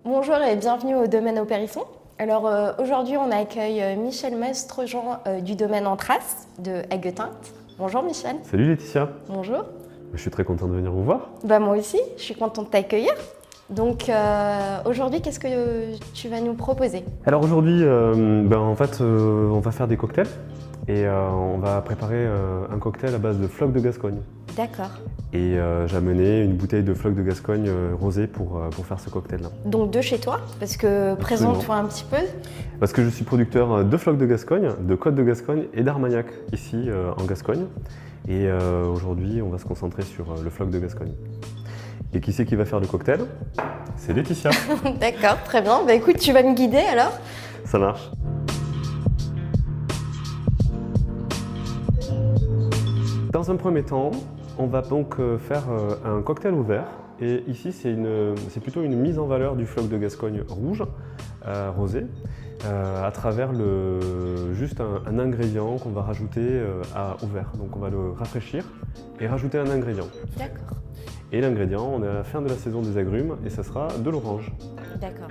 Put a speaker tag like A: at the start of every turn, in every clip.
A: Bonjour et bienvenue au domaine au Périsson. Alors aujourd'hui on accueille Michel Mastrojean du domaine Antras de Haguetinte. Bonjour Michel.
B: Salut Laetitia.
A: Bonjour.
B: Je suis très content de venir vous voir.
A: Moi aussi, je suis contente de t'accueillir. Donc aujourd'hui qu'est-ce que tu vas nous proposer?
B: Alors aujourd'hui, on va faire des cocktails et on va préparer un cocktail à base de flocs de Gascogne.
A: D'accord.
B: Et j'ai amené une bouteille de flocs de Gascogne rosée pour faire ce cocktail-là.
A: Donc de chez toi, parce que présente-toi un petit peu.
B: Parce que je suis producteur de flocs de Gascogne, de côte de Gascogne et d'Armagnac ici en Gascogne. Et aujourd'hui, on va se concentrer sur le floc de Gascogne. Et qui c'est qui va faire le cocktail? C'est Laetitia.
A: D'accord, très bien. Écoute, tu vas me guider alors?
B: Ça marche. Dans un premier temps, on va donc faire un cocktail au verre. Et ici, c'est plutôt une mise en valeur du floc de Gascogne rouge, rosé, à travers juste un ingrédient qu'on va rajouter au verre. Donc on va le rafraîchir et rajouter un ingrédient.
A: D'accord.
B: Et l'ingrédient, on est à la fin de la saison des agrumes et ça sera de l'orange.
A: D'accord.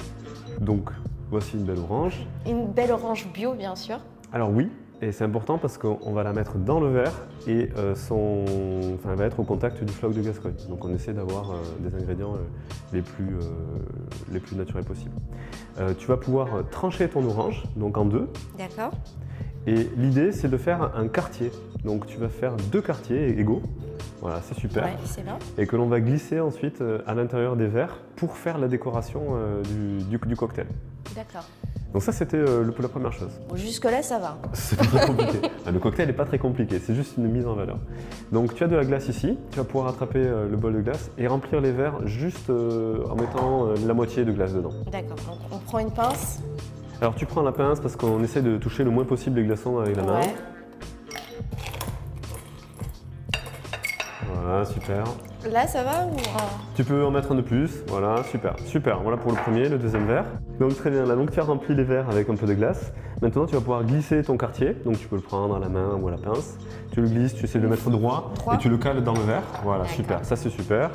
B: Donc voici une belle orange.
A: Une belle orange bio bien sûr.
B: Alors oui, et c'est important parce qu'on va la mettre dans le verre et elle va être au contact du floc de Gascogne. Donc on essaie d'avoir des ingrédients les plus naturels possibles. Tu vas pouvoir trancher ton orange, donc en deux.
A: D'accord.
B: Et l'idée, c'est de faire un quartier. Donc tu vas faire 2 quartiers égaux. Voilà, c'est super.
A: Ouais, c'est bien.
B: Et que l'on va glisser ensuite à l'intérieur des verres pour faire la décoration du cocktail.
A: D'accord.
B: Donc ça, c'était la première chose.
A: Bon, jusque-là, ça va.
B: C'est pas très compliqué. Le cocktail n'est pas très compliqué, c'est juste une mise en valeur. Donc tu as de la glace ici, tu vas pouvoir attraper le bol de glace et remplir les verres juste en mettant la moitié de glace dedans.
A: D'accord, donc on prend une pince.
B: Alors tu prends la pince parce qu'on essaie de toucher le moins possible les glaçons avec la main.
A: Ouais.
B: Voilà, super.
A: Là, ça va ou...
B: Tu peux en mettre un de plus, voilà, super, super. Voilà pour le premier, le deuxième verre. Donc très bien, là donc tu as rempli les verres avec un peu de glace. Maintenant tu vas pouvoir glisser ton quartier, donc tu peux le prendre à la main ou à la pince. Tu le glisses, tu essaies de le mettre droit et tu le cales dans le verre. Voilà, super, ça c'est super.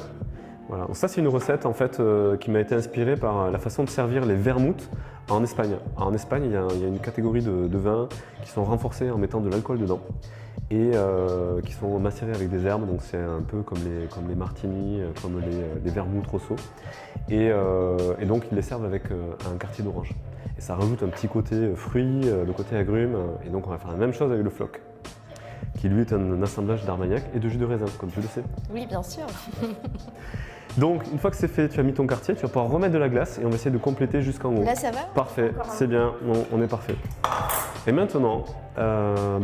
B: Voilà. Donc ça c'est une recette en fait qui m'a été inspirée par la façon de servir les vermouths en Espagne. En Espagne, il y a une catégorie de vins qui sont renforcés en mettant de l'alcool dedans et qui sont macérés avec des herbes, donc c'est un peu comme les martinis, comme les vermouths rosso. Et donc ils les servent avec un quartier d'orange. Et ça rajoute un petit côté fruit, le côté agrumes, et donc on va faire la même chose avec le floc, qui lui est un assemblage d'Armagnac et de jus de raisin, comme tu le sais.
A: Oui, bien sûr.
B: Donc une fois que c'est fait, tu as mis ton quartier, tu vas pouvoir remettre de la glace et on va essayer de compléter jusqu'en haut.
A: Là, ça va?
B: Parfait, c'est bien, on est parfait. Et maintenant,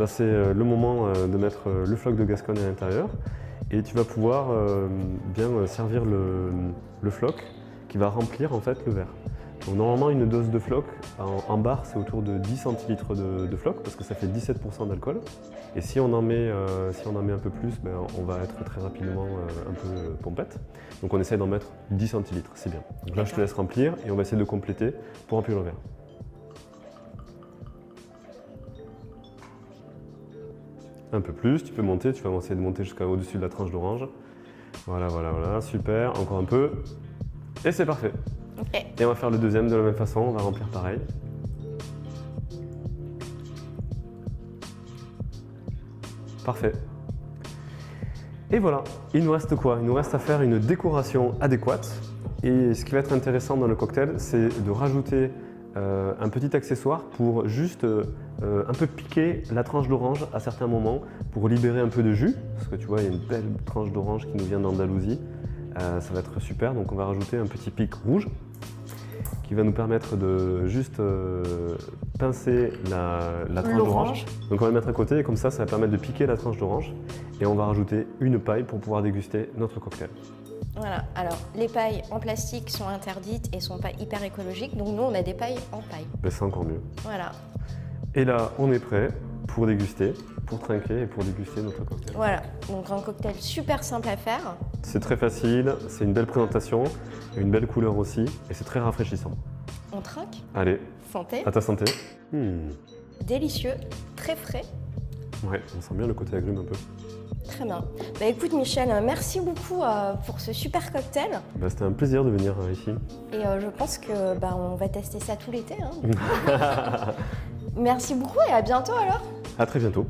B: c'est le moment de mettre le floc de Gascogne à l'intérieur et tu vas pouvoir bien servir le floc qui va remplir en fait le verre. Donc normalement une dose de floc en bar c'est autour de 10 centilitres de floc parce que ça fait 17% d'alcool. Et si on en met un peu plus, on va être très rapidement un peu pompette. Donc on essaie d'en mettre 10 centilitres, c'est bien. Donc là je te laisse remplir et on va essayer de compléter pour remplir le verre. Un peu plus, tu peux monter, tu vas essayer de monter jusqu'au-dessus de la tranche d'orange. Voilà, voilà, voilà, super, encore un peu. Et c'est parfait.
A: Ok.
B: Et on va faire le deuxième de la même façon, on va remplir pareil. Parfait. Et voilà, il nous reste quoi? Il nous reste à faire une décoration adéquate. Et ce qui va être intéressant dans le cocktail, c'est de rajouter un petit accessoire pour juste un peu piquer la tranche d'orange à certains moments pour libérer un peu de jus. Parce que tu vois, il y a une belle tranche d'orange qui nous vient d'Andalousie. Ça va être super, donc on va rajouter un petit pic rouge qui va nous permettre de juste pincer la tranche d'orange. Donc on va le mettre à côté et comme ça va permettre de piquer la tranche d'orange. Et on va rajouter une paille pour pouvoir déguster notre cocktail.
A: Voilà, alors les pailles en plastique sont interdites et sont pas hyper écologiques, donc nous on a des pailles en paille.
B: C'est encore mieux.
A: Voilà.
B: Et là, on est prêt pour déguster, pour trinquer et pour déguster notre cocktail.
A: Voilà, donc un cocktail super simple à faire.
B: C'est très facile, c'est une belle présentation, une belle couleur aussi, et c'est très rafraîchissant.
A: On trinque.
B: Allez,
A: Santé.
B: à ta santé.
A: Délicieux, très frais.
B: Ouais, on sent bien le côté agrume un peu.
A: Très bien. Bah, écoute Michel, merci beaucoup pour ce super cocktail.
B: Bah, c'était un plaisir de venir ici.
A: Et je pense que on va tester ça tout l'été. Hein. Merci beaucoup et à bientôt alors.
B: À très bientôt.